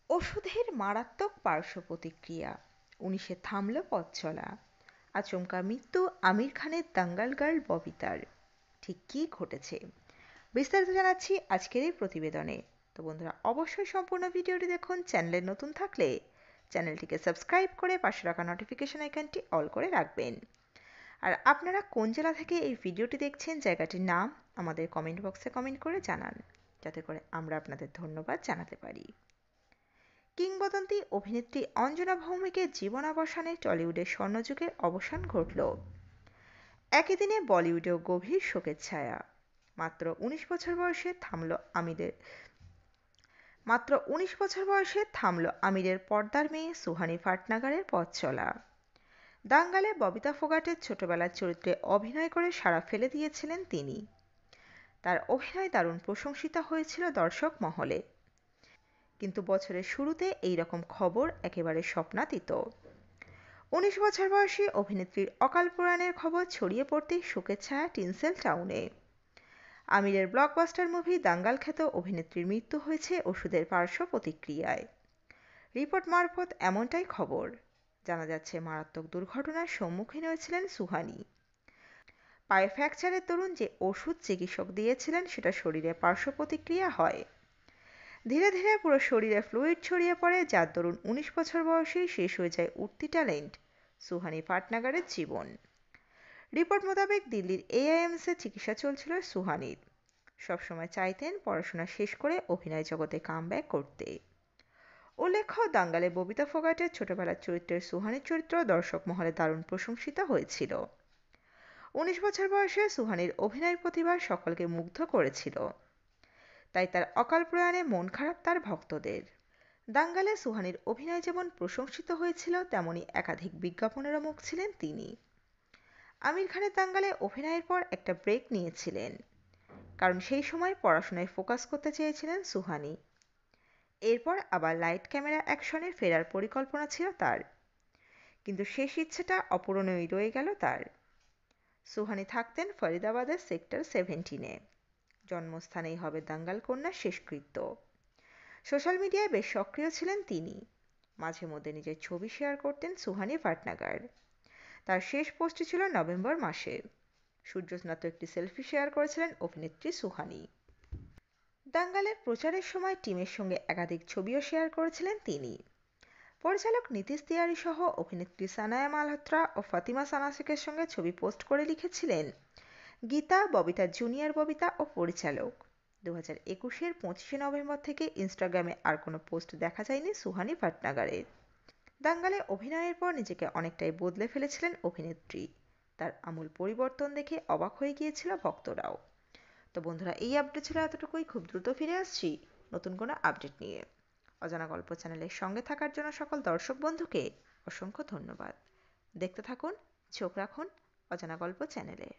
ওষুধের মারাত্মক পার্শ্ব প্রতিক্রিয়া, 19-এ থামল পথ চলা, আচমকা মৃত্যু আমির খানের দাঙ্গাল গার্ল ববিতার। ঠিক কী ঘটেছে বিস্তারিত জানাচ্ছি আজকের এই প্রতিবেদনে। তো বন্ধুরা, অবশ্যই সম্পূর্ণ ভিডিওটি দেখুন। চ্যানেলে নতুন থাকলে চ্যানেলটিকে সাবস্ক্রাইব করে পাশে রাখা নোটিফিকেশন আইকনটি অল করে রাখবেন। আর আপনারা কোন জেলা থেকে এই ভিডিওটি দেখছেন, জায়গাটির নাম আমাদের কমেন্ট বক্সে কমেন্ট করে জানান, যাতে করে আমরা আপনাদের ধন্যবাদ জানাতে পারি। কিংবদন্তি অভিনেত্রী অঞ্জনা ভৌমিকের জীবনাবসানে টলিউডের স্বর্ণযুগের অবসান ঘটল। একই দিনে বলিউডেও গভীর শোকের ছায়া। মাত্র 19 বছর বয়সে থামল আমিরের পর্দার মেয়ে সুহানি ফাটনাগারের পথ চলা। দাঙ্গালে ববিতা ফোগাটের ছোটবেলার চরিত্রে অভিনয় করে সাড়া ফেলে দিয়েছিলেন তিনি। তার অভিনয় দারুণ প্রশংসিত হয়েছিল দর্শক মহলে। কিন্তু বছরের শুরুতে এই রকম খবর একেবারে স্বপ্নাতীত। 19 বছর বয়সী অভিনেত্রীর অকাল প্রয়াণের খবর ছড়িয়ে পড়তেই শোকের ছায়া টিনসেল টাউনে। আমিরের ব্লকবাস্টার মুভি দাঙ্গাল খ্যাত অভিনেত্রীর মৃত্যু হয়েছে ওষুধের পার্শ্ব প্রতিক্রিয়ায়। রিপোর্ট মারফত এমনটাই খবর। জানা যাচ্ছে মারাত্মক দুর্ঘটনার সম্মুখীন হয়েছিলেন সুহানি। পায়ে ফ্র্যাকচারের দরুন যে ওষুধ চিকিৎসক দিয়েছিলেন সেটা শরীরে পার্শ্ব প্রতিক্রিয়া হয়। ধীরে ধীরে পুরো শরীরে ফ্লুইড ছড়িয়ে পড়ে, যার দরুন 19 বছর বয়সেই শেষ হয়ে যায় উঠতি ট্যালেন্ট সুহানি ফাটনাগারের জীবন। রিপোর্ট মোতাবেক দিল্লির AIIMSে চিকিৎসা চলছিল সুহানির। সবসময় চাইতেন পড়াশোনা শেষ করে অভিনয় জগতে কামব্যাক করতে। উল্লেখ্য, দাঙ্গালে ববিতা ফোগাটের ছোটবেলার চরিত্রের সুহানির চরিত্র দর্শক মহলে দারুণ প্রশংসিত হয়েছিল। 19 বছর বয়সে সুহানির অভিনয় প্রতিভা সকলকে মুগ্ধ করেছিল। তাই তার অকাল প্রয়াণে মন খারাপ তার ভক্তদের। দাঙ্গালে সুহানির অভিনয় যেমন প্রশংসিত হয়েছিল, তেমনি একাধিক বিজ্ঞাপনেরও মুখ ছিলেন তিনি। আমির খানের দাঙ্গালে অভিনয়ের পর একটা ব্রেক নিয়েছিলেন, কারণ সেই সময় পড়াশোনায় ফোকাস করতে চেয়েছিলেন সুহানি। এরপর আবার লাইট ক্যামেরা অ্যাকশনে ফেরার পরিকল্পনা ছিল তার, কিন্তু শেষ ইচ্ছেটা অপূরণীয় রয়ে গেল তার। সুহানি থাকতেন ফরিদাবাদের সেক্টর 17-এ। জন্মস্থানেই হবে দাঙ্গাল কন্যার শেষকৃত্য। সোশ্যাল মিডিয়ায় বেশ সক্রিয় ছিলেন তিনি। মাঝে মধ্যে নিজের ছবি শেয়ার করতেন সুহানি ফাটনাগার। তার শেষ পোস্টটি ছিল নভেম্বর মাসে। সূর্যস্নাত একটি সেলফি শেয়ার করেছিলেন অভিনেত্রী সুহানি। দাঙ্গালের প্রচারের সময় টিমের সঙ্গে একাধিক ছবিও শেয়ার করেছিলেন তিনি। পরিচালক নীতিশ তিওয়ারি সহ অভিনেত্রী সানায়া মালহোত্রা ও ফাতিমা সানাসিকের সঙ্গে ছবি পোস্ট করে লিখেছিলেন, গীতা, ববিতা জুনিয়র ববিতা ও পরিচালক। 2021-এর 25শে নভেম্বর থেকে ইনস্টাগ্রামে আর কোনো পোস্ট দেখা যায়নি সুহানি ফাটনাগারের। দাঙ্গালে অভিনয়ের পর নিজেকে অনেকটাই বদলে ফেলেছিলেন অভিনেত্রী। তার আমূল পরিবর্তন দেখে অবাক হয়ে গিয়েছিল ভক্তরাও। তো বন্ধুরা, এই আপডেট ছিল এতটুকুই। খুব দ্রুত ফিরে আসছি নতুন কোনো আপডেট নিয়ে। অজানা গল্প চ্যানেলের সঙ্গে থাকার জন্য সকল দর্শক বন্ধুকে অসংখ্য ধন্যবাদ। দেখতে থাকুন, চোখ রাখুন অজানা গল্প চ্যানেলে।